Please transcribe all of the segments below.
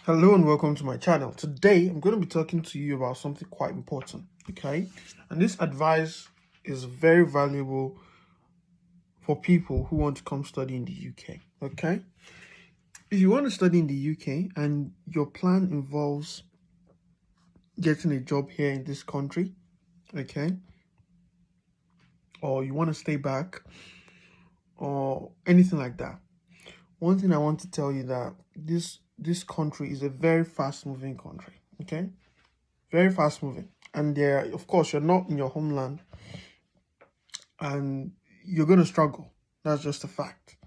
Hello and welcome to my channel. Today I'm going to be talking to you about something quite important, okay? And this advice is very valuable for people who want to come study in the UK, okay? If you want to study in the UK and your plan involves getting a job here in this country, okay? Or you want to stay back or anything like that. One thing I want to tell you that this country is a very fast-moving country, okay? Very fast-moving. And there, of course, you're not in your homeland and you're going to struggle. That's just a fact.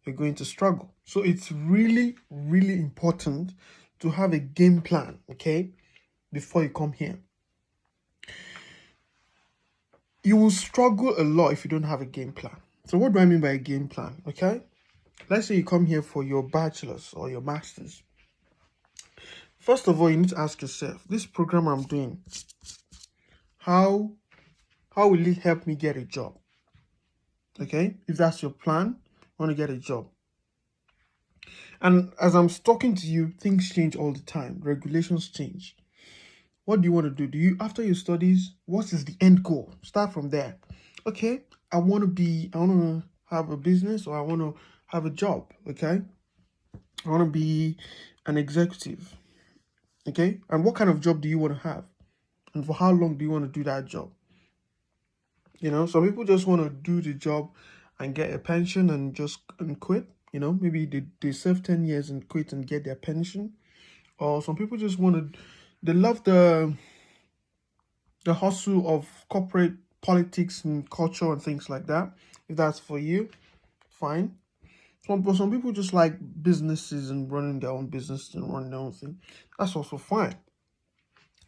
You're going to struggle. So it's really, really important to have a game plan, okay, before you come here. You will struggle a lot if you don't have a game plan. So what do I mean by a game plan, okay? Let's say you come here for your bachelor's or your master's. First of all, you need to ask yourself, this program I'm doing, how will it help me get a job? Okay, if that's your plan, you want to get a job. And as I'm talking to you, things change all the time. Regulations change. What do you want to do? After your studies, what is the end goal? Start from there. Okay, I want to have a business, or I want to have a job. Okay, I want to be an executive. Okay, and what kind of job do you want to have? And for how long do you want to do that job? You know, some people just want to do the job and get a pension and quit. You know, maybe they serve 10 years and quit and get their pension. Or some people just they love the hustle of corporate politics and culture and things like that. If that's for you, fine. But some people just like businesses and running their own business and running their own thing. That's also fine.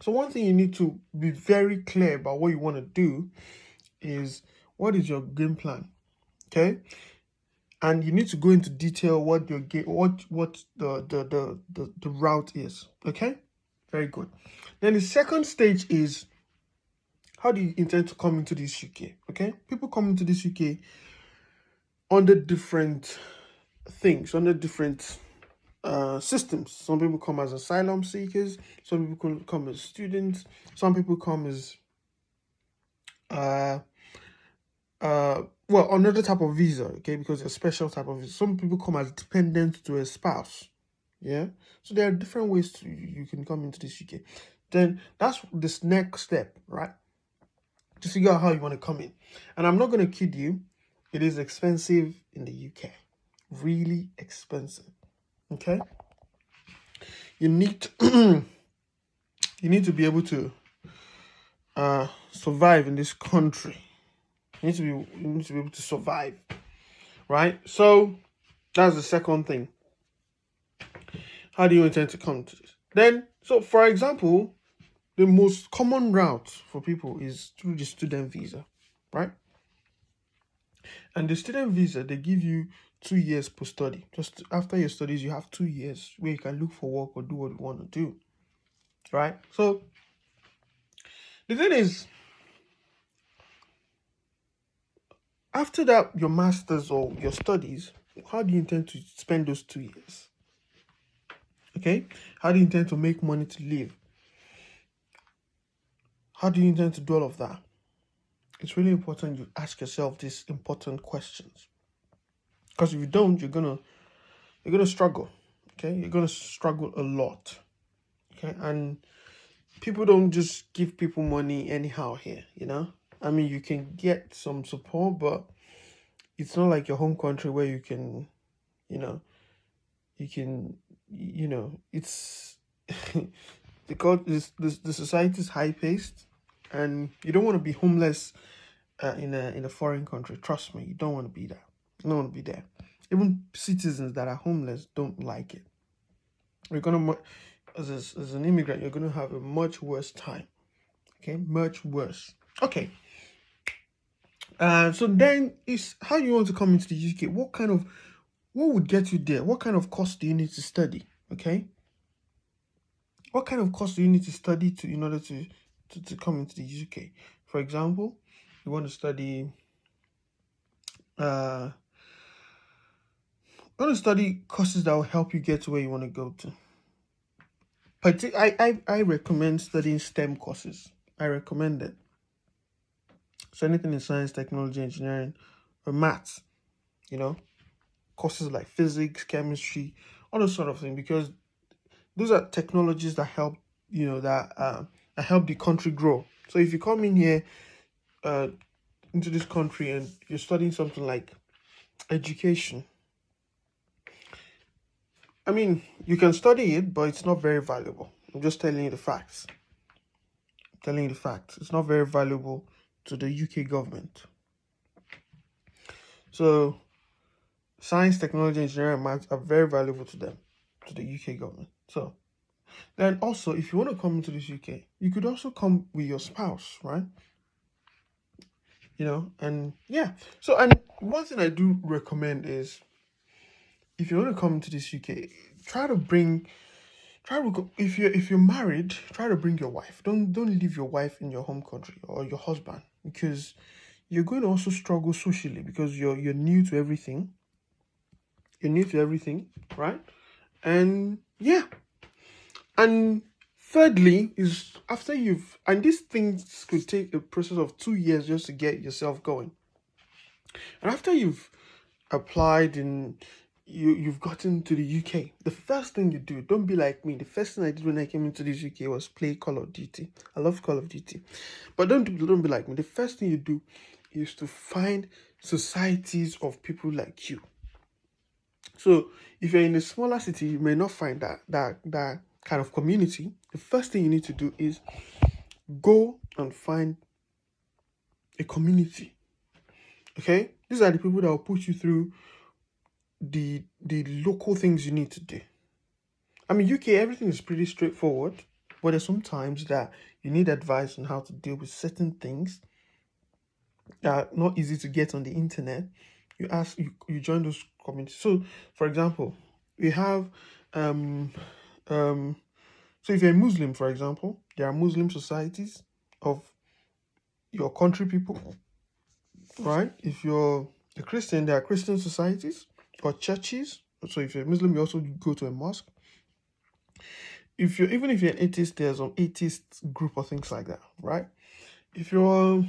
So one thing you need to be very clear about what you want to do is, what is your game plan? Okay, and you need to go into detail what your the route is. Okay, very good. Then the second stage is, how do you intend to come into this UK? Okay, people come into this UK under different things, under different systems. Some people come as asylum seekers, some people come as students, some people come as uh well, another type of visa, okay, because a special type of visa. Some people come as dependent to a spouse. Yeah, so there are different ways you can come into this UK. Then that's this next step, right? To figure out how you want to come in. And I'm not going to kid you, it is expensive in the UK, really expensive. Okay, you need to, you need to be able to survive in this country. You need to be able to survive, right? So that's the second thing. How do you intend to come to this? Then, so for example, the most common route for people is through the student visa, right? And the student visa, they give you 2 years post study. Just after your studies, you have 2 years where you can look for work or do what you want to do, right? So the thing is, after that, your master's or your studies, how do you intend to spend those 2 years? Okay, how do you intend to make money to live? How do you intend to do all of that? It's really important you ask yourself these important questions, because if you don't, you're gonna struggle. Okay, you're gonna struggle a lot. Okay, and people don't just give people money anyhow here. You know, I mean, you can get some support, but it's not like your home country where you can, you know, it's because the society is high paced, and you don't want to be homeless in a foreign country. Trust me, you don't want to be there. You don't want to be there. Even citizens that are homeless don't like it. You're gonna, as an immigrant, you're gonna have a much worse time. Okay, much worse. Okay. So then is how you want to come into the UK. What would get you there? What kind of course do you need to study? Okay. What kind of course do you need to study in order to come into the UK? For example, you want to study uh courses that will help you get to where you want to go to. I recommend studying STEM courses. I recommend it. So anything in science, technology, engineering, or maths, you know, courses like physics, chemistry, all those sort of things, because those are technologies that help, that help the country grow. So if you come in here uh, into this country and you're studying something like education, I mean, you can study it, but it's not very valuable. I'm just telling you the facts. I'm telling you the facts. It's not very valuable to the UK government. So science, technology, engineering, and maths are very valuable to them, to the UK government. So then also, if you want to come into this UK, you could also come with your spouse, right? And yeah. So, and one thing I do recommend is, if you want to come to this UK, try to bring, if you're married, try to bring your wife. Don't leave your wife in your home country, or your husband, because you're going to also struggle socially, because you're new to everything. You're new to everything, right? And yeah. And thirdly is, after and these things could take a process of 2 years just to get yourself going. And after you've applied and you've gotten to the UK, the first thing you do, don't be like me. The first thing I did when I came into this UK was play Call of Duty. I love Call of Duty. But don't be like me. The first thing you do is to find societies of people like you. So if you're in a smaller city, you may not find that kind of community. The first thing you need to do is go and find a community. Okay? These are the people that will put you through the local things you need to do. I mean, UK, everything is pretty straightforward, but there's sometimes that you need advice on how to deal with certain things that are not easy to get on the internet. You join those communities. So, for example, we have um um so if you're a Muslim, for example, there are Muslim societies of your country people, right? If you're a Christian, there are Christian societies or churches. So if you're a Muslim, you also go to a mosque. If you're an atheist, there's an atheist group or things like that, right? If you're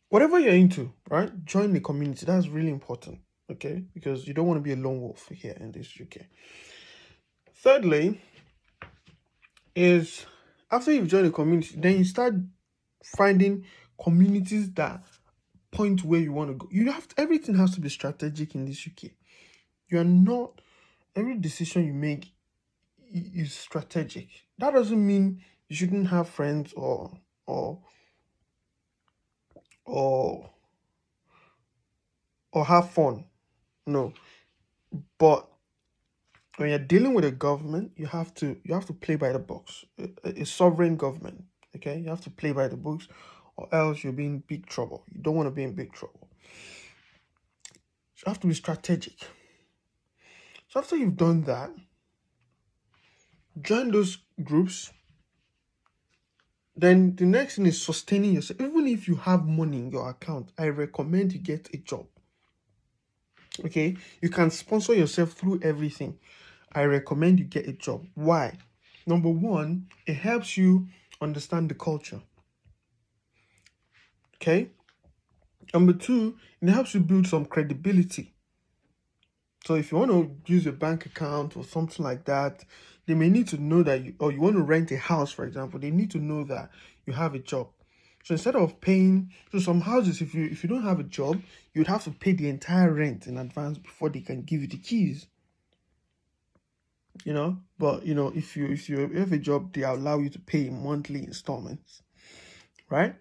whatever you're into, right? Join the community. That's really important, okay? Because you don't want to be a lone wolf here in this UK. Thirdly, is after you've joined the community, then you start finding communities that point where you want to go. Everything has to be strategic in this UK. You are not every decision you make is strategic. That doesn't mean you shouldn't have friends or or or have fun. No. But when you're dealing with a government, you have to play by the books. A sovereign government, okay? You have to play by the books, or else you'll be in big trouble. You don't want to be in big trouble. So you have to be strategic. So after you've done that, join those groups. Then the next thing is sustaining yourself. Even if you have money in your account, I recommend you get a job. Okay? You can sponsor yourself through everything. I recommend you get a job. Why? Number one, it helps you understand the culture. Okay? Number two, it helps you build some credibility. So if you want to use a bank account or something like that, they may need to know that or you want to rent a house, for example, they need to know that you have a job. So instead of paying, so some houses, if you don't have a job, you'd have to pay the entire rent in advance before they can give you the keys. But if you have a job, they allow you to pay in monthly installments, right?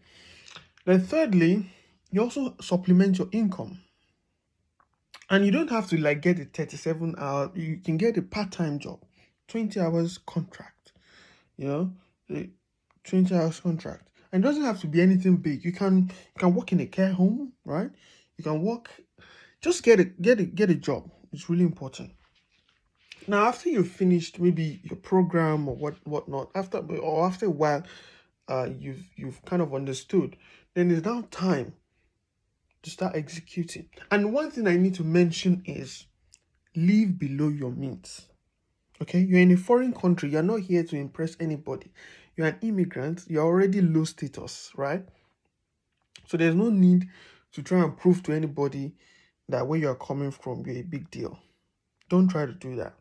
Then thirdly, you also supplement your income. And you don't have to get a 37 hour, you can get a part-time job, 20 hours contract, the 20 hours contract. And it doesn't have to be anything big. You can work in a care home, right? You can work, just get a job. It's really important. Now, after you've finished maybe your program or whatnot, after a while, you've kind of understood, then it's now time to start executing. And one thing I need to mention is live below your means. Okay, you're in a foreign country. You're not here to impress anybody. You're an immigrant. You're already low status, right? So there's no need to try and prove to anybody that where you're coming from, you're a big deal. Don't try to do that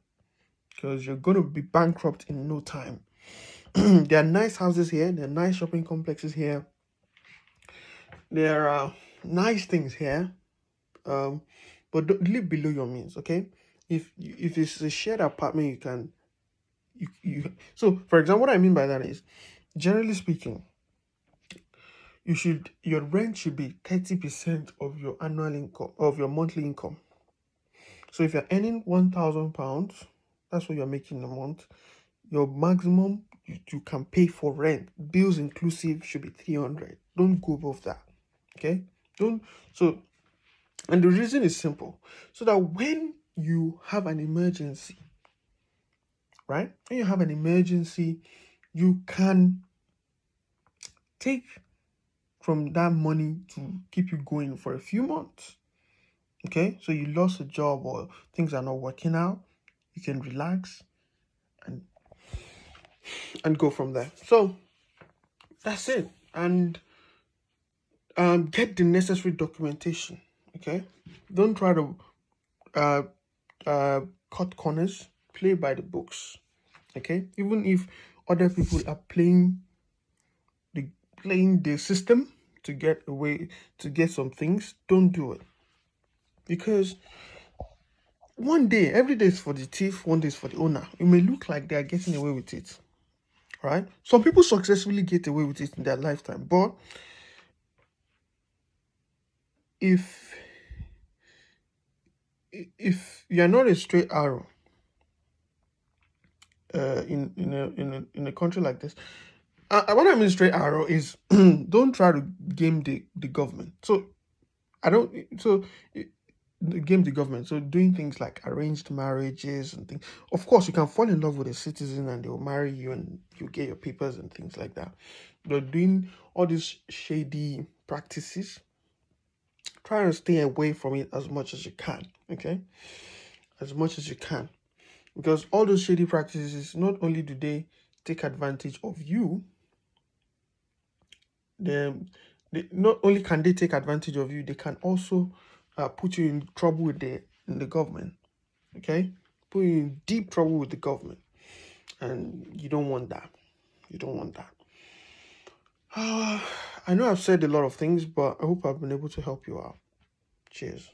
because you're going to be bankrupt in no time. There are nice houses here. There are nice shopping complexes here. There are nice things here. But don't live below your means, okay? If it's a shared apartment, you can you so for example, what I mean by that is, generally speaking, your rent should be 30% of your annual income, of your monthly income. So if you're earning £1,000, that's what you're making a month. Your maximum you can pay for rent, bills inclusive, should be 300. Don't go above that. Okay? Don't so and the reason is simple. So that when you have an emergency, right? When you have an emergency, you can take from that money to keep you going for a few months. Okay? So you lost a job or things are not working out, you can relax and go from there. So that's it. And get the necessary documentation. Okay? Don't try to uh, cut corners. Play by the books. Okay? Even if other people are playing the system to get away, to get some things, don't do it. Because one day, every day is for the thief, one day is for the owner. It may look like they are getting away with it, right? Some people successfully get away with it in their lifetime, but if you're not a straight arrow, in a country like this, what I mean straight arrow is don't try to game the government. So I don't. So game the government. So doing things like arranged marriages and things. Of course, you can fall in love with a citizen and they'll marry you and you get your papers and things like that. But doing all these shady practices, try and stay away from it as much as you can. Okay, as much as you can, because all those shady practices, not only do they take advantage of you, they not only can they take advantage of you, they can also put you in trouble with the government. Okay, put you in deep trouble with the government, and you don't want that. You don't want that. I know I've said a lot of things, but I hope I've been able to help you out. Cheers.